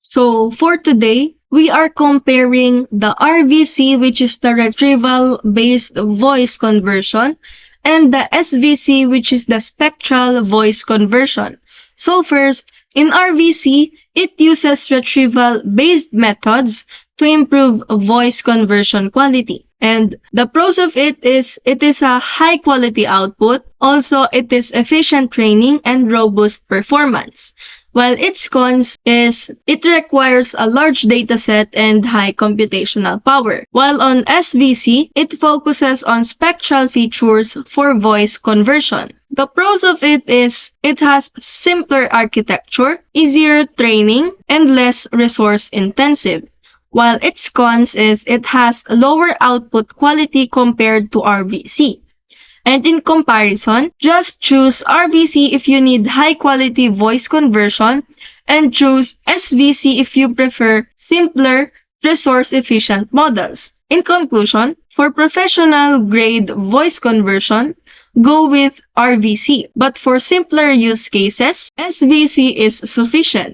So for today, we are comparing the RVC, which is the retrieval-based voice conversion, and the SVC, which is the spectral voice conversion. So first, in RVC, it uses retrieval-based methods to improve voice conversion quality. And the pros of it is a high quality output. Also, it is efficient training and robust performance. While its cons is it requires a large dataset and high computational power. While on SVC, it focuses on spectral features for voice conversion. The pros of it is it has simpler architecture, easier training, and less resource intensive. While its cons is it has lower output quality compared to RVC. And in comparison, just choose RVC if you need high-quality voice conversion and choose SVC if you prefer simpler, resource-efficient models. In conclusion, for professional-grade voice conversion, go with RVC. But for simpler use cases, SVC is sufficient.